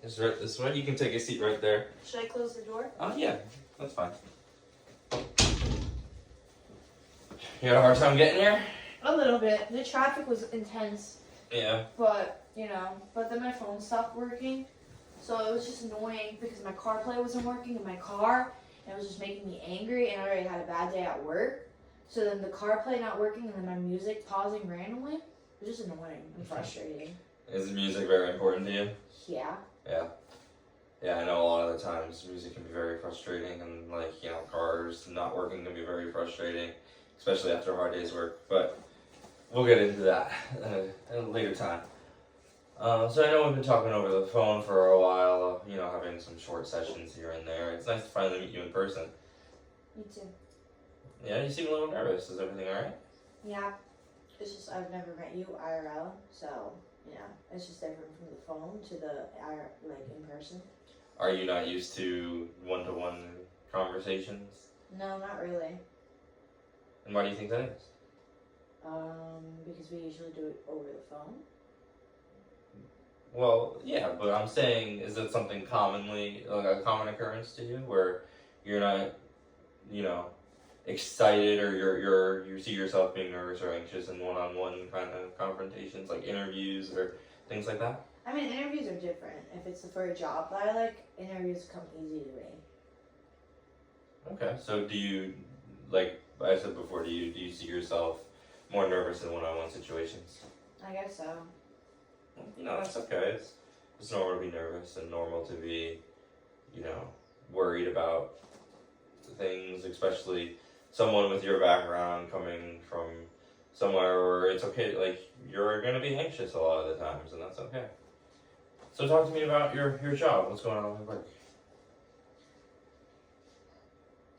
Just right this way. You can take a seat right there. Should I close the door? Yeah, that's fine. You had a hard time getting here? A little bit. The traffic was intense. Yeah. But, but then my phone stopped working. So it was just annoying because my CarPlay wasn't working in my car. And it was just making me angry, and I already had a bad day at work. So then the CarPlay not working and then my music pausing randomly, it was just annoying and frustrating. Is music very important to you? Yeah. Yeah, I know a lot of the times music can be very frustrating, and cars not working can be very frustrating, especially after a hard day's work. But we'll get into that at a later time. So I know we've been talking over the phone for a while, having some short sessions here and there. It's nice to finally meet you in person. Me too. Yeah, you seem a little nervous. Is everything alright? Yeah. It's just I've never met you IRL, so it's just different from the phone to the in person. Are you not used to one-to-one conversations? No, not really. And why do you think that is? Because we usually do it over the phone. Well, yeah, but I'm saying, is it something commonly, like a common occurrence to you, where you're not, excited, or you see yourself being nervous or anxious in one-on-one kind of confrontations, like interviews or things like that? I mean, interviews are different. If it's for a job that I like, interviews come easy to me. Okay, so do you, like I said before, do you see yourself more nervous in one-on-one situations? I guess so. That's okay. It's normal to be nervous and normal to be, worried about things, especially someone with your background coming from somewhere where it's okay, like, you're going to be anxious a lot of the times, and that's okay. So talk to me about your job. What's going on with work?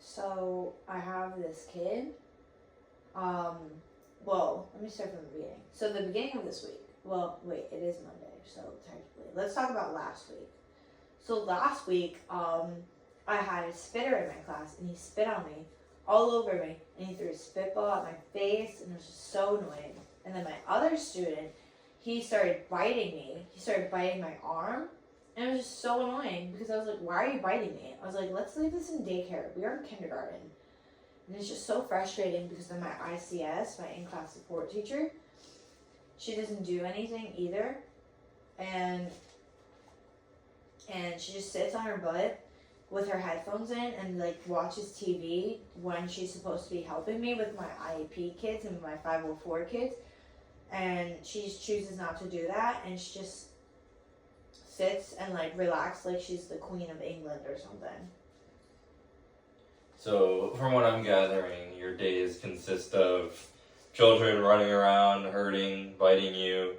So, I have this kid. Well, let me start from the beginning. So, the beginning of this week, it is Monday, so technically. Let's talk about last week. So, last week, I had a spitter in my class, and he spit on me, all over me, and he threw a spitball at my face, and it was just so annoying. And then my other student, he started biting me. He started biting my arm, and it was just so annoying because I was like, why are you biting me? I was like, let's leave this in daycare. We are in kindergarten. And it's just so frustrating because then my ICS, my in-class support teacher, she doesn't do anything either. And she just sits on her butt with her headphones in and watches TV when she's supposed to be helping me with my IEP kids and my 504 kids. And she just chooses not to do that, and she just sits and relax like she's the Queen of England or something. So, from what I'm gathering, your days consist of children running around, hurting, biting you,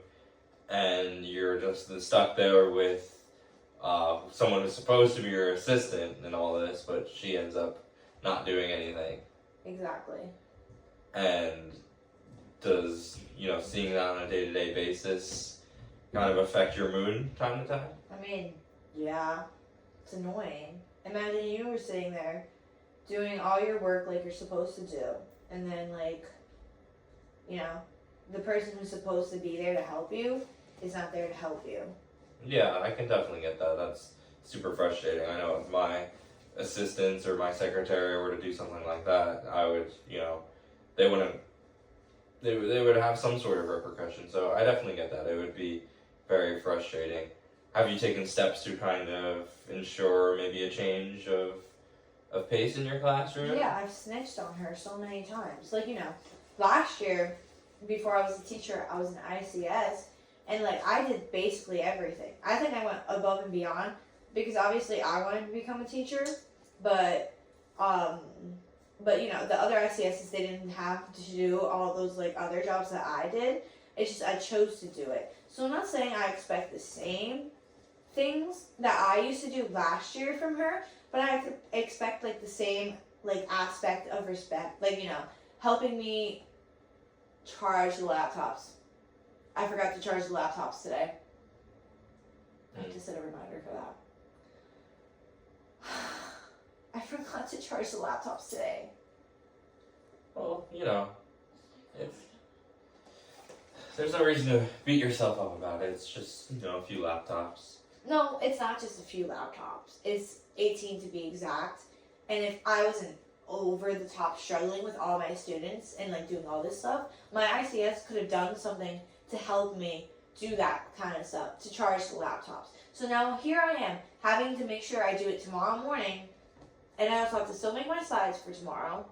and you're just stuck there with someone who's supposed to be your assistant in all this, but she ends up not doing anything. Exactly. And does, seeing that on a day-to-day basis kind of affect your mood time to time? I mean, yeah, it's annoying. Imagine you were sitting there doing all your work like you're supposed to do, and then the person who's supposed to be there to help you is not there to help you. Yeah, I can definitely get that. That's super frustrating. I know if my assistants or my secretary were to do something like that, I would, they would have some sort of repercussion. So I definitely get that. It would be very frustrating. Have you taken steps to kind of ensure maybe a change of pace in your classroom? Yeah, I've snitched on her so many times. Last year, before I was a teacher, I was an ICS, and I did basically everything. I think I went above and beyond because obviously I wanted to become a teacher, but the other ICSs, they didn't have to do all those other jobs that I did. It's just I chose to do it. So I'm not saying I expect the same things that I used to do last year from her, but I expect the same aspect of respect, helping me charge the laptops. I forgot to charge the laptops today. I have to set a reminder for that. I forgot to charge the laptops today. Well, there's no reason to beat yourself up about it. It's just, a few laptops. No, it's not just a few laptops. It's 18 to be exact. And if I wasn't over the top struggling with all my students and like doing all this stuff, my ICS could have done something to help me do that kind of stuff, to charge the laptops. So now here I am having to make sure I do it tomorrow morning, and I also have to still make my slides for tomorrow.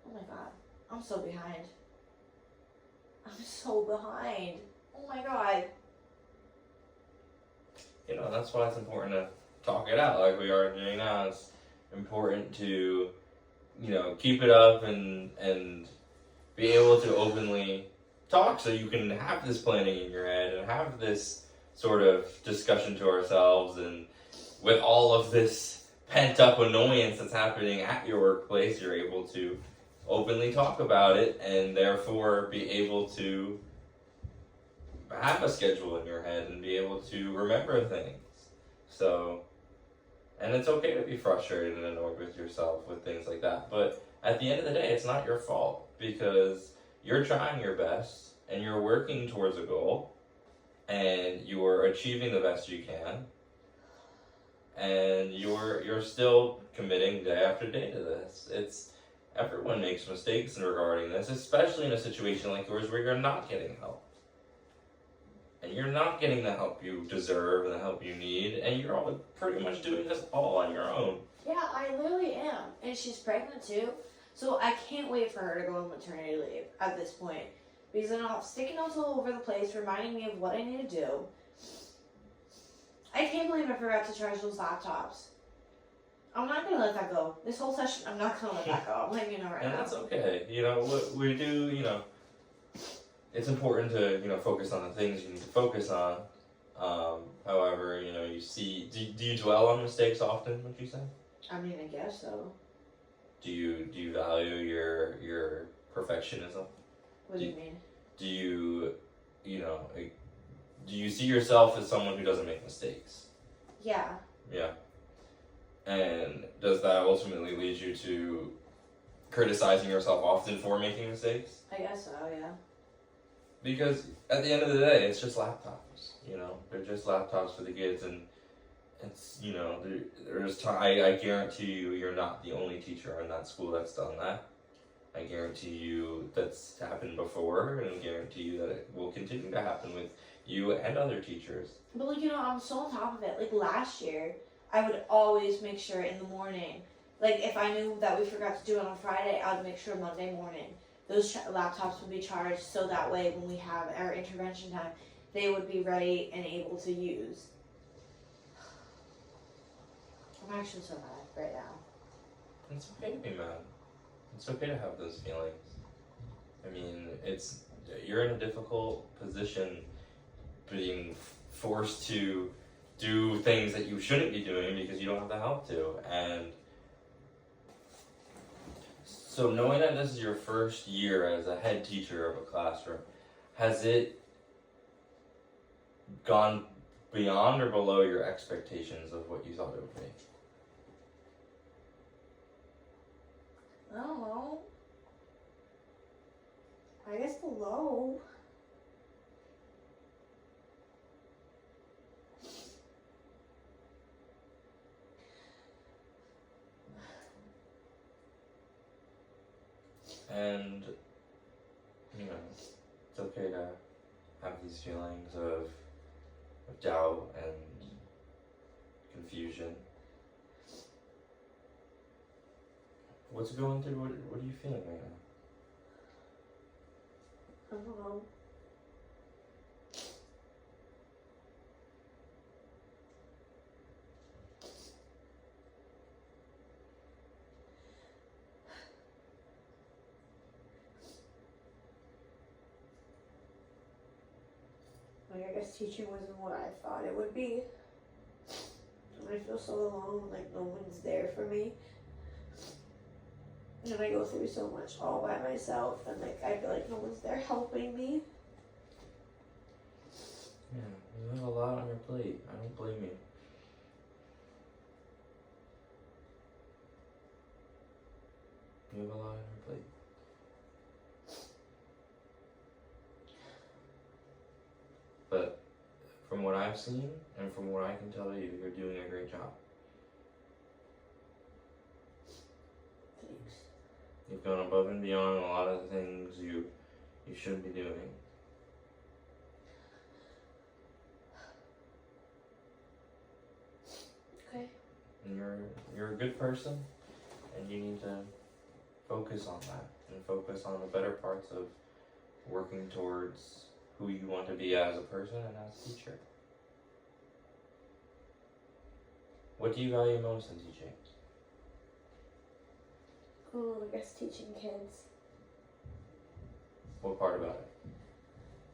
Oh my god, I'm so behind. I'm so behind. Oh my god. You know, that's why it's important to talk it out like we are doing now. It's important to, you know, keep it up and be able to openly talk so you can have this planning in your head and have this sort of discussion to ourselves. And with all of this pent up annoyance that's happening at your workplace, you're able to openly talk about it and therefore be able to have a schedule in your head and be able to remember things. So, and it's okay to be frustrated and annoyed with yourself with things like that, but at the end of the day, it's not your fault because you're trying your best and you're working towards a goal and you're achieving the best you can and you're still committing day after day to this. It's everyone makes mistakes in regarding this, especially in a situation like yours where you're not getting help. And you're not getting the help you deserve and the help you need, and you're all pretty much doing this all on your own. Yeah, I literally am. And she's pregnant too. So I can't wait for her to go on maternity leave at this point. Because I'll have sticky notes all over the place reminding me of what I need to do. I can't believe I forgot to charge those laptops. I'm not going to let that go. This whole session, I'm not going to let that go. I'm letting you know right now. And that's okay. You know, what we do, you know, it's important to, you know, focus on the things you need to focus on. However, you know, you see, do you dwell on mistakes often, would you say? I mean, I guess so. Do you value your perfectionism? What do you mean? Do you know, like, do you see yourself as someone who doesn't make mistakes? Yeah. Yeah. And does that ultimately lead you to criticizing yourself often for making mistakes? I guess so, yeah. Because at the end of the day, it's just laptops, you know? They're just laptops for the kids, and it's, you know, there's time. I guarantee you, you're not the only teacher in that school that's done that. I guarantee you that's happened before, and I guarantee you that it will continue to happen with you and other teachers. But, like, you know, I'm so on top of it. Like, last year, I would always make sure in the morning, like, if I knew that we forgot to do it on Friday, I would make sure Monday morning those laptops would be charged so that way when we have our intervention time, they would be ready and able to use. I'm actually so mad right now. It's okay to be mad. It's okay to have those feelings. I mean, you're in a difficult position being forced to do things that you shouldn't be doing because you don't have the help to. And so knowing that this is your first year as a head teacher of a classroom, has it gone beyond or below your expectations of what you thought it would be? I don't know. I guess below. And, you know, it's okay to have these feelings of doubt and confusion. What's going through? What are you feeling right now? I don't know. Like, I guess teaching wasn't what I thought it would be. And I feel so alone, like no one's there for me. And I go through so much all by myself, and like I feel like no one's there helping me. Yeah, you have a lot on your plate. I don't blame you. You have a lot on your plate. But from from what I've seen and from what I can tell you, you're doing a great job. Thanks. You've gone above and beyond a lot of the things you should be doing. Okay. And you're a good person, and you need to focus on that and focus on the better parts of working towards who you want to be as a person and as a teacher. What do you value most in teaching? Oh, I guess teaching kids. What part about it?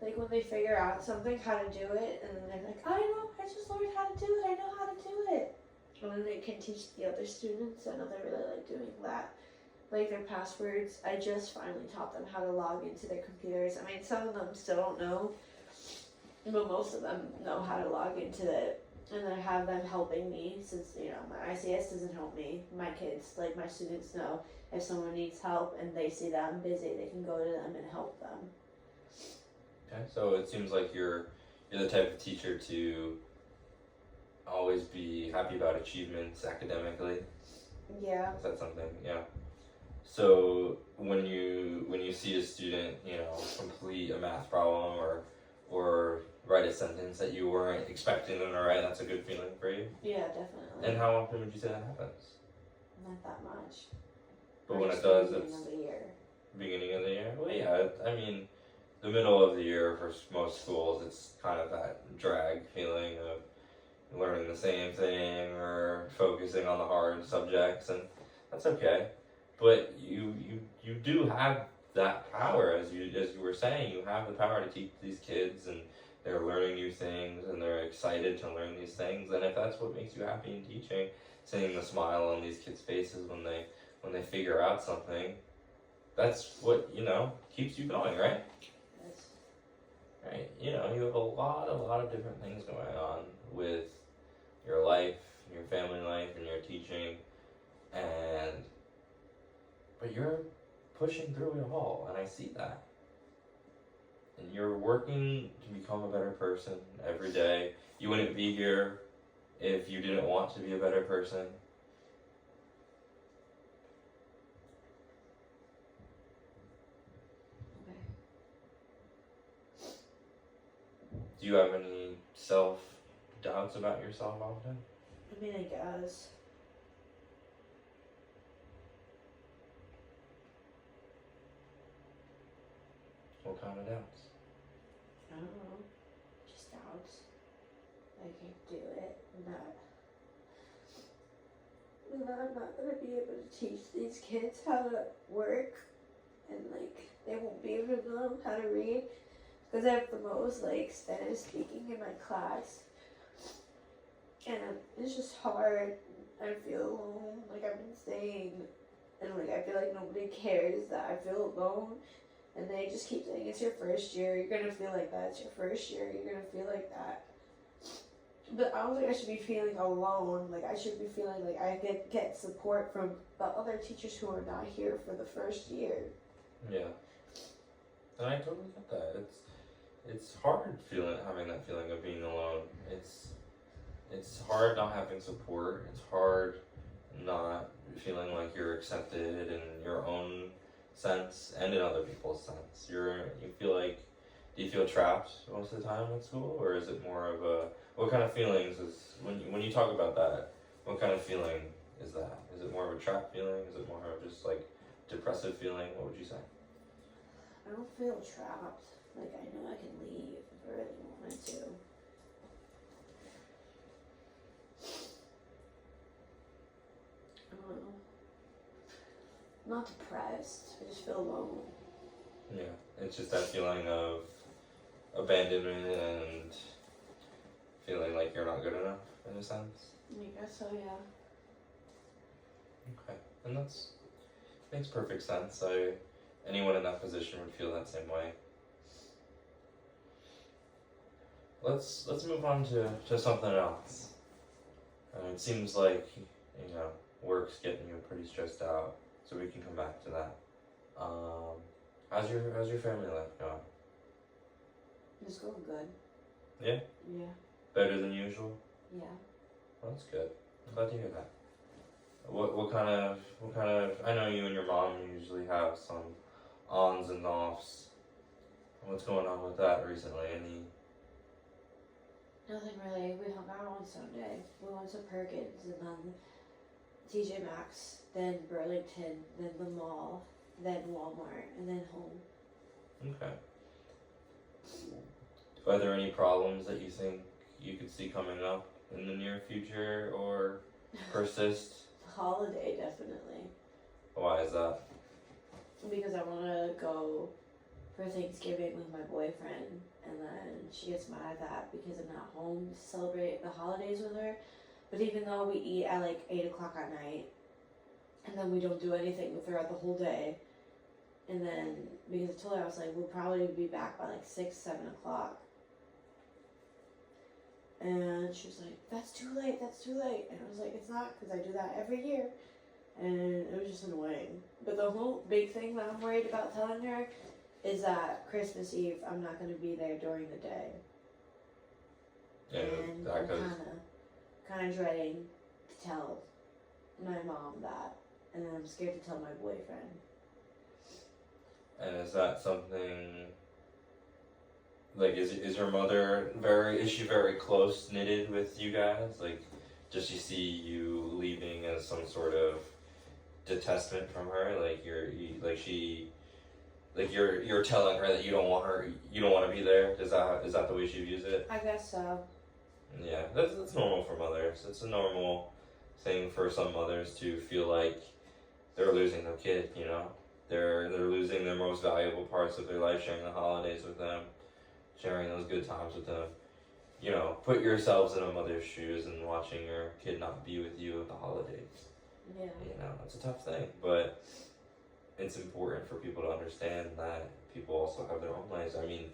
Like when they figure out something, how to do it, and then they're like, I know, I just learned how to do it, I know how to do it. And then they can teach the other students. I know they really like doing that. Like their passwords, I just finally taught them how to log into their computers. I mean, some of them still don't know, but most of them know how to log into it. And I have them helping me since, you know, my ICS doesn't help me. My kids, like my students know if someone needs help and they see that I'm busy, they can go to them and help them. Okay, so it seems like you're the type of teacher to always be happy about achievements academically. Yeah. Is that something? Yeah. So when you see a student, you know, complete a math problem or write a sentence that you weren't expecting them to write, that's a good feeling for you. Yeah, definitely. And how often would you say that happens? Not that much. But when it does, beginning it's of the year. beginning of the year. Well, yeah. I mean, the middle of the year for most schools, it's kind of that drag feeling of learning the same thing or focusing on the hard subjects, and that's okay. But you do have that power, as you were saying. You have the power to teach these kids, and they're learning new things, and they're excited to learn these things. And if that's what makes you happy in teaching, seeing the smile on these kids' faces when they figure out something, that's what, you know, keeps you going, right? Yes. Right. You know, you have a lot of different things going on with your life, your family life, and your teaching, but you're pushing through it all, and I see that. And you're working to become a better person every day. You wouldn't be here if you didn't want to be a better person. Okay. Do you have any self-doubts about yourself often? I mean, I guess. What kind of doubts? I don't know. Just doubts. I can't do it. And I'm not gonna be able to teach these kids how to work, and like they won't be able to know how to read because I have the most like Spanish speaking in my class, and it's just hard. I feel alone, like I've been saying, and like I feel like nobody cares that I feel alone. And they just keep saying, it's your first year, you're gonna feel like that, it's your first year, you're gonna feel like that. But I don't think I should be feeling alone, like I should be feeling like I get support from the other teachers who are not here for the first year. Yeah. And I totally get that. It's hard having that feeling of being alone. It's hard not having support. It's hard not feeling like you're accepted in your own sense and in other people's sense. Do you feel trapped most of the time at school, or is it more of a, what kind of feelings is, when you talk about that, what kind of feeling is that? Is it more of a trapped feeling? Is it more of just like depressive feeling? What would you say? I don't feel trapped. Like I know I can leave if I really wanted to. I don't know. I'm not depressed. I just feel alone. Yeah, it's just that feeling of abandonment and feeling like you're not good enough in a sense. I guess so, yeah. Okay, and makes perfect sense. Anyone in that position would feel that same way. Let's move on to something else. It seems like, you know, work's getting you pretty stressed out, so we can come back to that. How's your family life going? It's going good. Yeah? Yeah. better than usual? Yeah. Well, that's good. I'm glad to hear that. What kind of I know you and your mom usually have some ons and offs. What's going on with that recently? Any Nothing really. We hung out on Sunday. We went to Perkins and then TJ Maxx, then Burlington, then the mall, then Walmart, and then home. okay. Are there any problems that you think you could see coming up in the near future or persist? Holiday, definitely. Why is that? Because I want to go for Thanksgiving with my boyfriend, and then she gets mad at that because I'm not home to celebrate the holidays with her. But even though we eat at like 8 o'clock at night, and then we don't do anything throughout the whole day, and then because I told her, I was like, we'll probably be back by like 6, 7 o'clock. And she was like, that's too late. And I was like, it's not, because I do that every year. And it was just annoying. But the whole big thing that I'm worried about telling her is that Christmas Eve, I'm not going to be there during the day. Yeah, And that I'm goes. kind of dreading to tell my mom that. And then I'm scared to tell my boyfriend. And is that something? Like, is your mother is she very close knitted with you guys? Like, does she see you leaving as some sort of detestment from her? Like you're telling her that you don't want to be there. Is that the way she views it? I guess so. Yeah, that's normal for mothers. It's a normal thing for some mothers to feel like they're losing their kid. You know, they're losing their most valuable parts of their life, sharing the holidays with them, sharing those good times with them. You know, put yourselves in a mother's shoes and watching your kid not be with you at the holidays. Yeah. You know, it's a tough thing, but it's important for people to understand that people also have their own lives. I mean,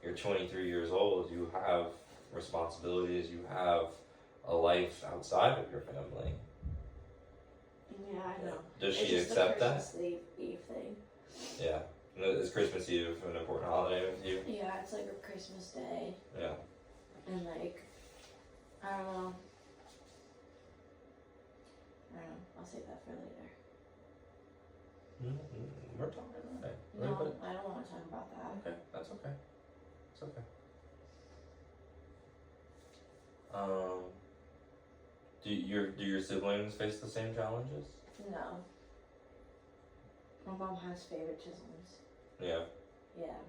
you're 23 years old, you have responsibilities, you have a life outside of your family. Yeah, I know. Does It's she just accept the that? Christmas Eve thing. Yeah. Is Christmas Eve an important holiday with you? Yeah, it's like a Christmas day. Yeah. And like, I don't know. I'll save that for later. We're talking about it. No, I don't want to talk about that. Okay, that's okay. It's okay. Do your siblings face the same challenges? No. My mom has favoritisms. Yeah. Yeah.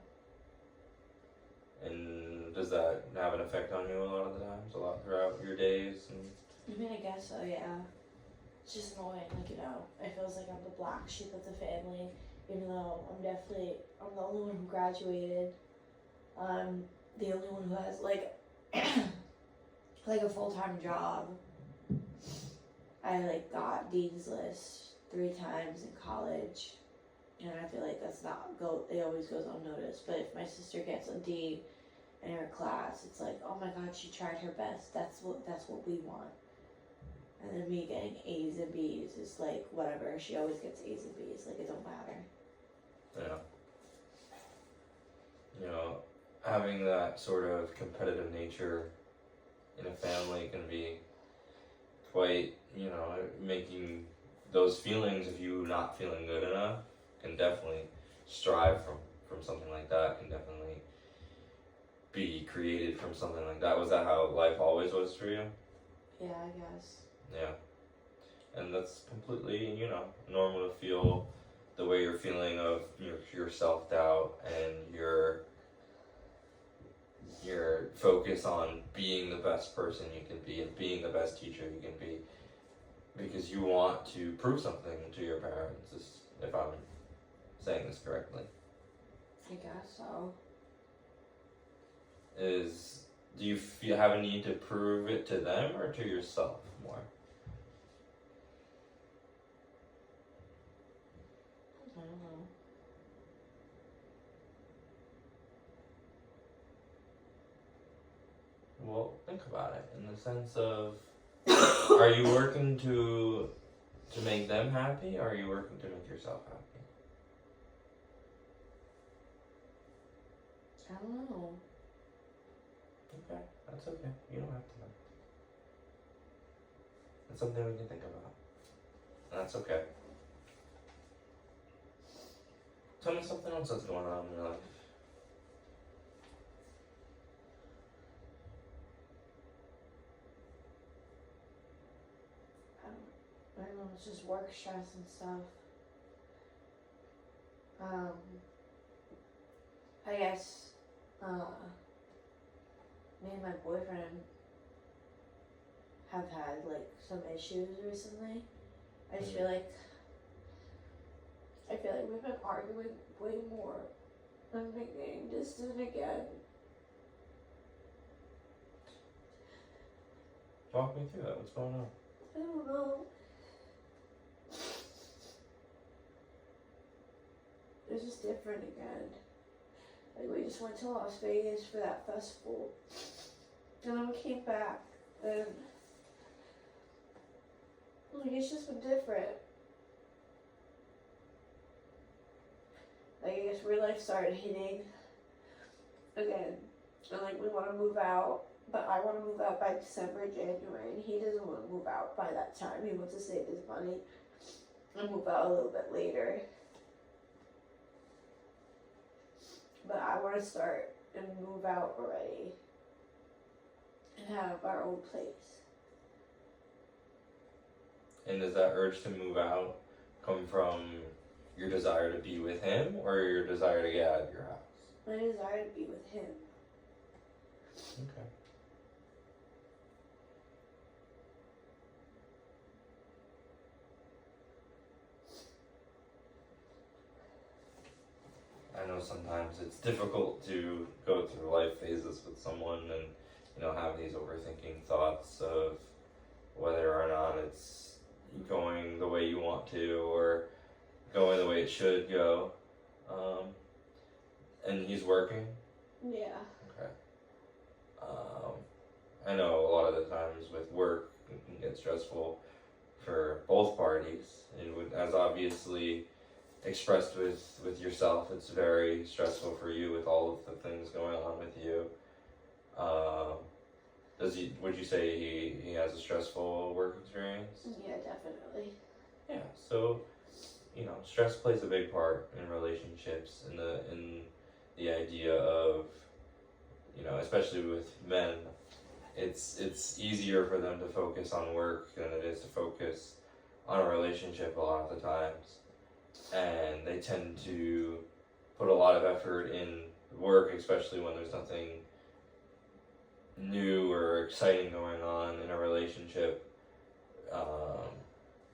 And does that have an effect on you a lot of the times? A lot throughout your days? And I mean, I guess so, yeah. It's just annoying, like, you know, it feels like I'm the black sheep of the family, even though I'm the only one who graduated. I'm the only one who has, like, like a full-time job. I, like, got Dean's List 3 times in college, and I feel like it always goes unnoticed, but if my sister gets a D in her class, it's like, oh my god, she tried her best, that's what we want. And then me getting A's and B's is like, whatever, she always gets A's and B's, like, it don't matter. yeah. You know, having that sort of competitive nature in a family can be quite, you know, making those feelings of you not feeling good enough can definitely strive from something like that, can definitely be created from something like that. Was that how life always was for you? Yeah, I guess. Yeah. And that's completely, you know, normal to feel the way you're feeling of your self-doubt and your focus on being the best person you can be and being the best teacher you can be, because you want to prove something to your parents, if I'm saying this correctly. I guess so. Do you have a need to prove it to them or to yourself more? I don't know. Well, think about it in the sense of, are you working to make them happy, or are you working to make yourself happy? I don't know. Okay, That's okay. You don't have to know. It's something we can think about. That's okay. Tell me something else that's going on in your life. I don't know, it's just work stress and stuff. I guess, me and my boyfriend have had like some issues recently. I just feel like we've been arguing way more and been getting distant again. Walk me through that. What's going on? I don't know. It's just different again. Like we just went to Las Vegas for that festival, and then we came back, and like it's just been different. Like I guess real life started hitting again, and like we want to move out, but I want to move out by December, January, and he doesn't want to move out by that time. He wants to save his money and move out a little bit later. But I want to start and move out already and have our own place. And does that urge to move out come from your desire to be with him or your desire to get out of your house? My desire to be with him. Okay. I know sometimes it's difficult to go through life phases with someone and, have these overthinking thoughts of whether or not it's going the way you want to or going the way it should go. And he's working? Yeah. Okay. I know a lot of the times with work it can get stressful for both parties. It would, as obviously expressed with yourself, it's very stressful for you with all of the things going on with you. Would you say he has a stressful work experience? Yeah, definitely. Yeah, so stress plays a big part in relationships, in the idea of, especially with men, it's easier for them to focus on work than it is to focus on a relationship a lot of the times. And they tend to put a lot of effort in work, especially when there's nothing new or exciting going on in a relationship.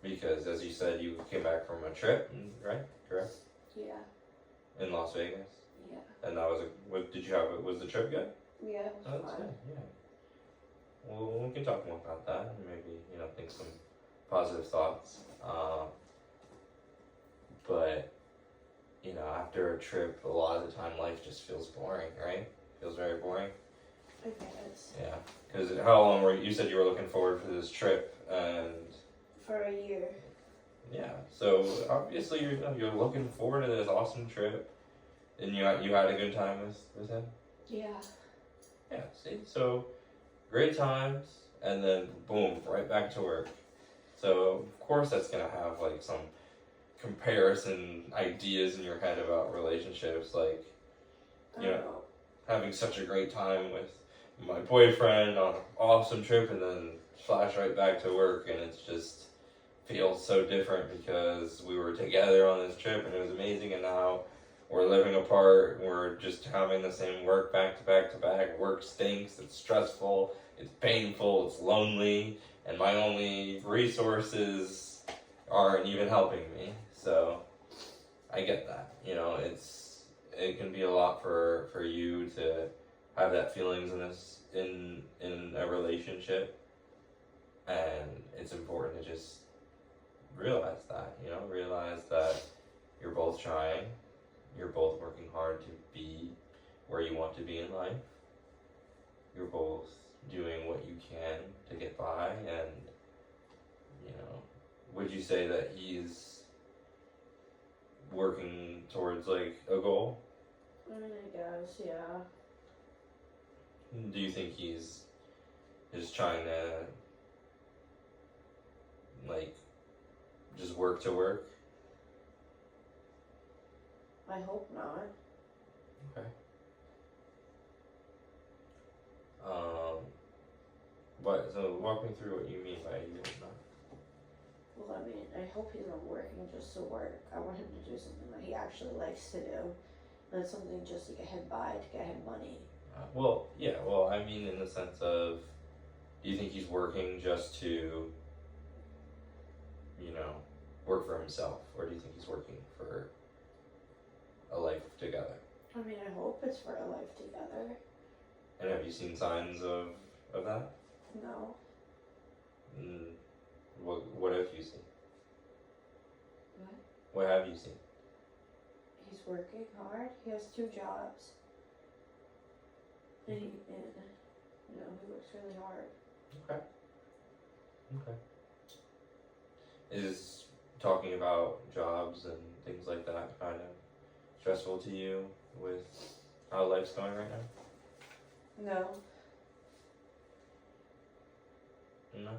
Because, as you said, you came back from a trip, right? Correct? Yeah. In Las Vegas? Yeah. And that was the trip good? Yeah, it was That's fun. good, yeah. Well, we can talk more about that and maybe, think some positive thoughts. But, after a trip, a lot of the time life just feels boring, right? Feels very boring. I guess. Yeah. Because how long you said you were looking forward for this trip and... For a year. Yeah. So, obviously you're looking forward to this awesome trip. And you had a good time with him? Yeah. Yeah, see? So, great times, and then boom, right back to work. So, of course that's going to have, like, some comparison ideas in your head about relationships, like, having such a great time with my boyfriend on an awesome trip, and then flash right back to work, and it's just feels so different because we were together on this trip, and it was amazing, and now we're living apart, we're just having the same work back to back to back. Work stinks, it's stressful, it's painful, it's lonely, and my only resources aren't even helping me. So I get that. It can be a lot for you to have that feelings in a relationship, and it's important to just realize that you're both trying. You're both working hard to be where you want to be in life. You're both doing what you can to get by, and, would you say that he's working towards, like, a goal? I guess, yeah. Do you think he's just trying to like just work to work? I hope not. Okay. What? So walk me through what you mean by you hope not. Well, I mean, I hope he's not working just to work. I want him to do something that he actually likes to do, not something just to get him by, to get him money. Well, yeah. Well, I mean, in the sense of, do you think he's working just to, work for himself, or do you think he's working for a life together? I mean, I hope it's for a life together. And have you seen signs of that? No. What have you seen? What? What have you seen? He's working hard. He has 2 jobs. And he works really hard. Okay. Is talking about jobs and things like that kind of stressful to you with how life's going right now? No. No?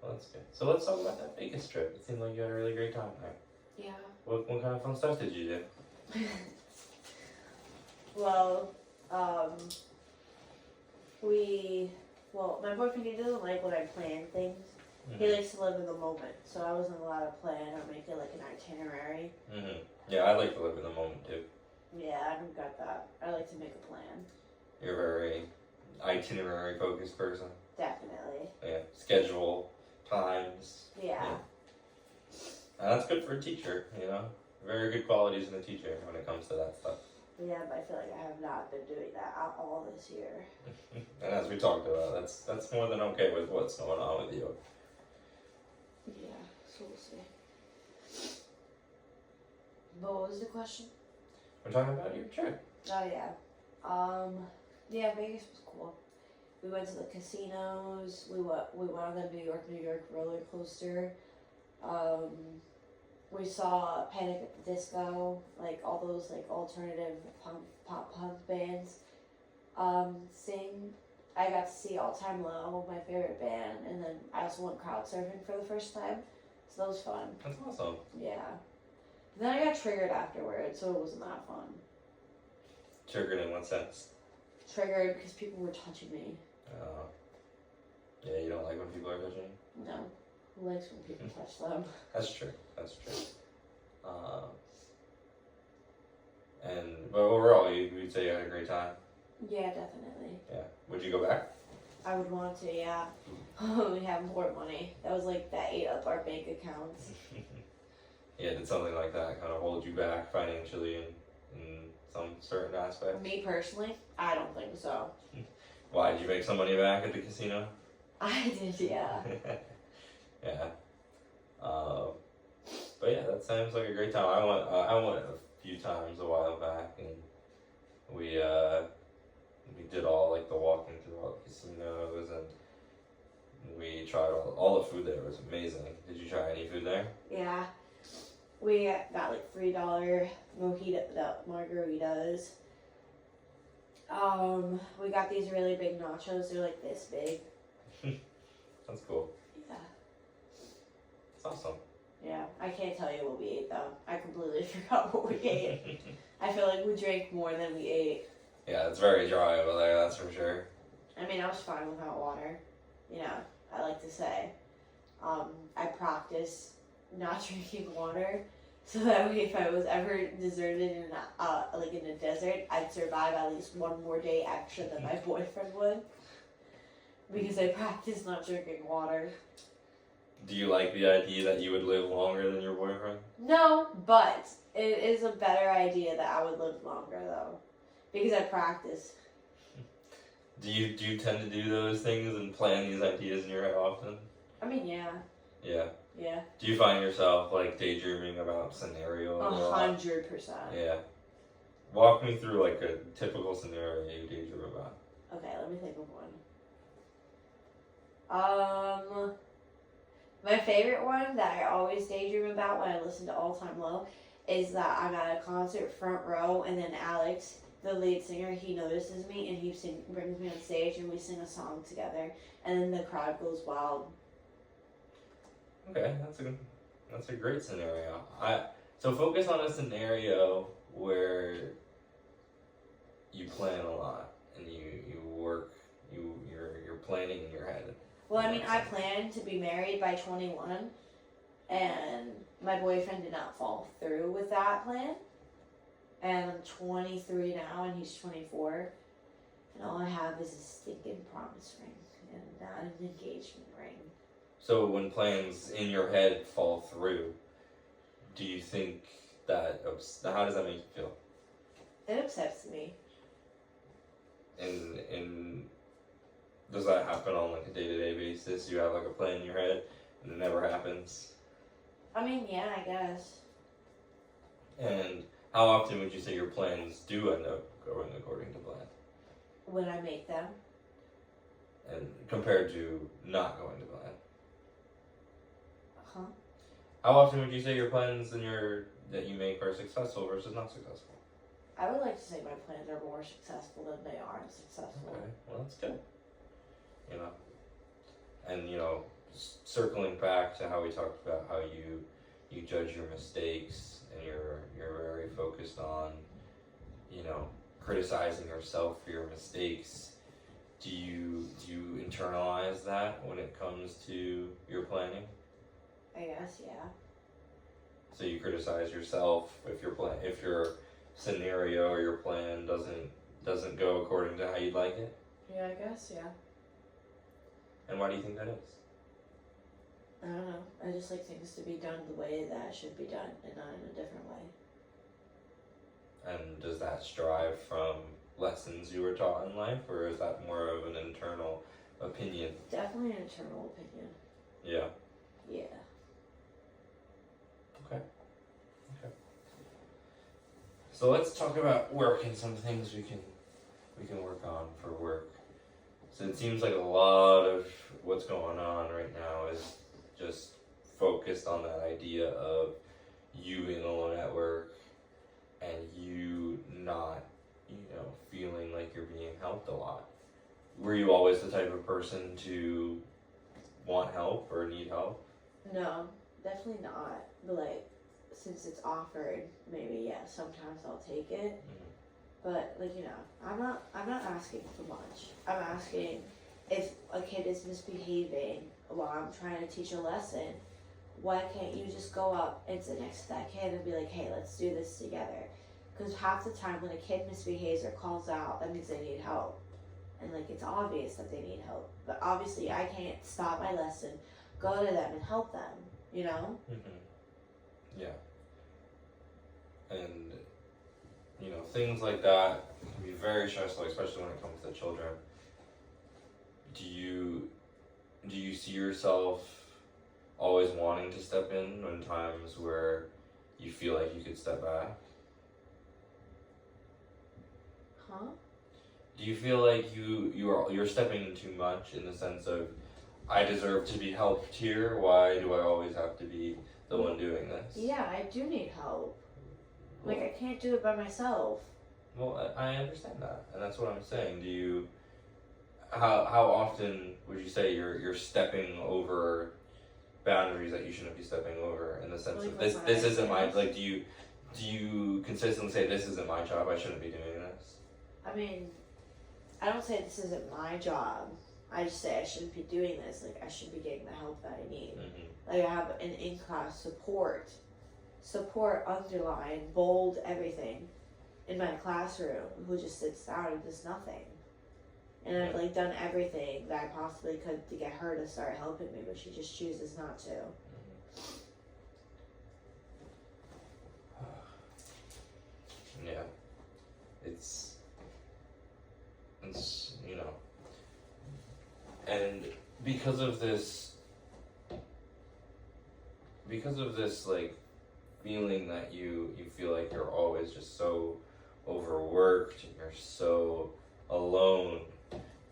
Well, that's good. So let's talk about that Vegas trip. It seemed like you had a really great time there. Yeah. What kind of fun stuff did you do? Well, my boyfriend, he doesn't like when I plan things. He likes to live in the moment, so I wasn't allowed to plan or make it like an itinerary. Yeah, I like to live in the moment too. Yeah, I don't got that. I like to make a plan. You're a very itinerary focused person. Definitely. Yeah, schedule, times. Yeah. And that's good for a teacher, Very good qualities in a teacher when it comes to that stuff. Yeah, but I feel like I have not been doing that at all this year. And as we talked about, that's more than okay with what's going on with you. Yeah, so we'll see. But what was the question? We're talking about your trip. Oh yeah. Yeah, Vegas was cool. We went to the casinos. We went on the New York roller coaster. We saw Panic at the Disco, like all those like alternative pop punk bands sing. I got to see All Time Low, my favorite band, and then I also went crowd surfing for the first time, so that was fun. That's awesome. Yeah. Then I got triggered afterwards, so it wasn't that fun. Triggered in what sense? Triggered because people were touching me. Yeah, you don't like when people are touching you? No. Who likes when people touch them? That's true. But overall, you'd say you had a great time? Yeah, definitely. Yeah. Would you go back? I would want to, yeah. We have more money. That was like that ate up our bank accounts. Yeah, did something like that kind of hold you back financially in some certain aspects? Me personally, I don't think so. Why, did you make some money back at the casino? I did, yeah. Yeah. But yeah, that sounds like a great time. I went a few times a while back, and we did all like the walking through all the casinos, and we tried all the food there. It was amazing. Did you try any food there? Yeah. We got like $3 margaritas. We got these really big nachos. They're like this big. That's cool. Yeah. That's awesome. Yeah, I can't tell you what we ate though. I completely forgot what we ate. I feel like we drank more than we ate. Yeah, it's very dry over there, that's for sure. I mean, I was fine without water. I like to say. I practice not drinking water, so that way if I was ever deserted in a desert, I'd survive at least one more day extra than my boyfriend would. Because I practice not drinking water. Do you like the idea that you would live longer than your boyfriend? No, but it is a better idea that I would live longer though. Because I practice. Do you tend to do those things and plan these ideas in your head often? I mean, yeah. Yeah. Yeah. Do you find yourself like daydreaming about scenarios? 100%. Yeah. Walk me through like a typical scenario you daydream about. Okay, let me think of one. My favorite one that I always daydream about when I listen to All Time Low is that I'm at a concert front row and then Alex the lead singer, he notices me and brings me on stage and we sing a song together, and then the crowd goes wild. Okay, that's a great scenario. So focus on a scenario where you plan a lot and you work, you're planning in your head. Well, I mean, I planned to be married by 21, and my boyfriend did not follow through with that plan. And I'm 23 now, and he's 24, and all I have is a stinking promise ring and not an engagement ring. So when plans in your head fall through, do you think that, how does that make you feel? It upsets me. And does that happen on like a day-to-day basis? You have like a plan in your head and it never happens? I mean, yeah, I guess. And how often would you say your plans do end up going according to plan? When I make them. And compared to not going to plan? Huh? How often would you say your plans that you make are successful versus not successful? I would like to say my plans are more successful than they are successful. Okay, well that's good. You know, and circling back to how we talked about how you judge your mistakes and you're very focused on criticizing yourself for your mistakes. Do you internalize that when it comes to your planning? I guess, yeah. So you criticize yourself if your scenario or your plan doesn't go according to how you'd like it? Yeah, I guess, yeah. And why do you think that is? I don't know. I just like things to be done the way that it should be done and not in a different way. And does that strive from lessons you were taught in life, or is that more of an internal opinion? Definitely an internal opinion. Yeah. Yeah. Okay. So let's talk about work and some things we can work on for work. So it seems like a lot of what's going on right now is just focused on that idea of you being alone at work and you not, feeling like you're being helped a lot. Were you always the type of person to want help or need help? No, definitely not. But since it's offered, maybe sometimes I'll take it. Mm-hmm. But I'm not asking for much. I'm asking if a kid is misbehaving while I'm trying to teach a lesson, why can't you just go up and sit next to that kid and be like, hey, let's do this together? Because half the time when a kid misbehaves or calls out, that means they need help. And it's obvious that they need help. But obviously I can't stop my lesson, go to them and help them, Mm-hmm. Yeah. And, things like that can be very stressful, especially when it comes to children. Do you see yourself always wanting to step in times where you feel like you could step back? Huh? Do you feel like you're stepping in too much in the sense of, I deserve to be helped here, why do I always have to be the one doing this? Yeah, I do need help. I can't do it by myself. Well, I understand that, and that's what I'm saying. How often would you say you're stepping over boundaries that you shouldn't be stepping over, in the sense of this isn't my, do you consistently say this isn't my job, I shouldn't be doing this? I mean, I don't say this isn't my job. I just say I shouldn't be doing this. I should be getting the help that I need. Mm-hmm. I have an in-class support, underline, bold, everything in my classroom, who just sits down and does nothing. And I've done everything that I possibly could to get her to start helping me, but she just chooses not to. Mm-hmm. Yeah. It's and because of this feeling that you feel like you're always just so overworked and you're so alone,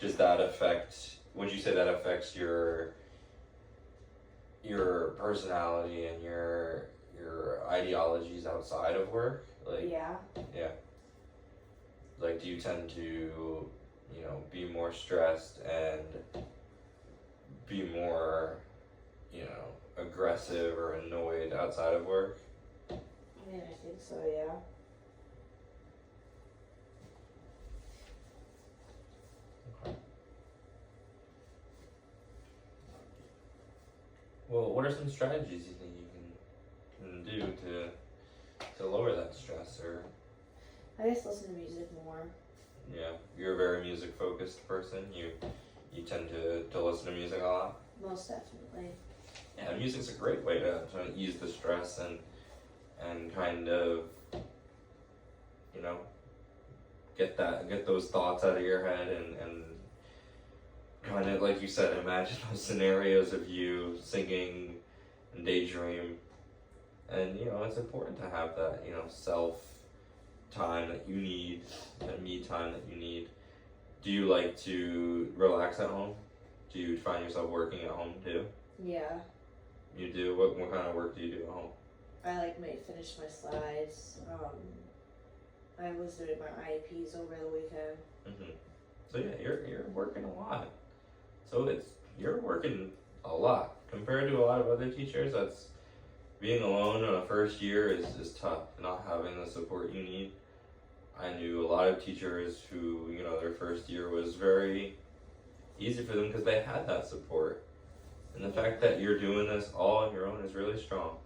would you say that affects your personality and your ideologies outside of work? Yeah. like, do you tend to, you know, be more stressed and be more, you know, aggressive or annoyed outside of work? I mean, I think so, yeah. Well, what are some strategies you think you can do to lower that stress? Or I guess listen to music more. yeah, you're a very music focused person. You tend to listen to music a lot. Most definitely. Yeah, music's a great way to ease the stress and kind of, you know, get those thoughts out of your head and kind of, like you said, imagine those scenarios of you singing and daydream. And, you know, it's important to have that, you know, self time that you need, that me time that you need. Do you like to relax at home? Do you find yourself working at home too? Yeah. You do? What kind of work do you do at home? I like finish my slides. I was doing my IEPs over the weekend. Mm-hmm. So yeah, you're working a lot. So you're working a lot compared to a lot of other teachers. That's being alone in a first year is tough. Not having the support you need. I knew a lot of teachers who, you know, their first year was very easy for them because they had that support. And the fact that you're doing this all on your own is really strong.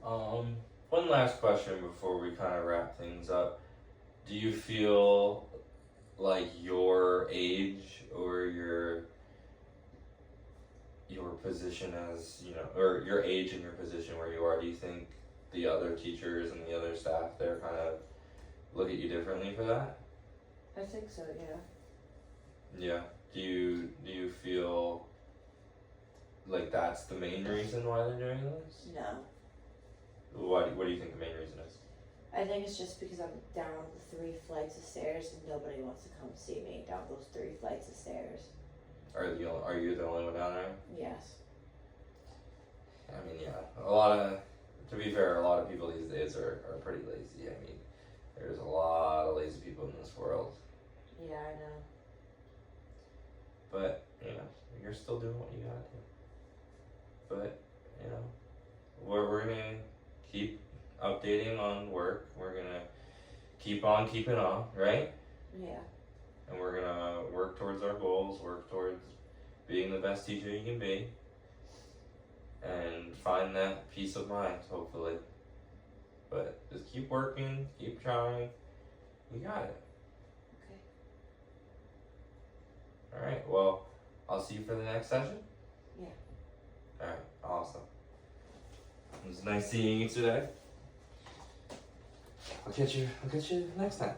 One last question before we kind of wrap things up. Do you feel like your age or your position as, you know, or your age and your position where you are, do you think the other teachers and the other staff there kind of look at you differently for that? I think so, yeah. Yeah. Do you feel like that's the main reason why they're doing this? No. What do you think the main reason is? I think it's just because I'm down the 3 flights of stairs and nobody wants to come see me down those 3 flights of stairs. Are you the only one down there? Yes. I mean, yeah. To be fair, a lot of people these days are pretty lazy. I mean, there's a lot of lazy people in this world. Yeah, I know. But, you know, you're still doing what you gotta do. But, you know, we're gonna keep updating on work. We're gonna keep on keeping on, right? Yeah. And we're gonna work towards our goals, work towards being the best teacher you can be, and find that peace of mind, hopefully. But just keep working, keep trying. You got it. Okay. Alright, well, I'll see you for the next session. Yeah. Alright, awesome. It was nice seeing you today. I'll catch you next time.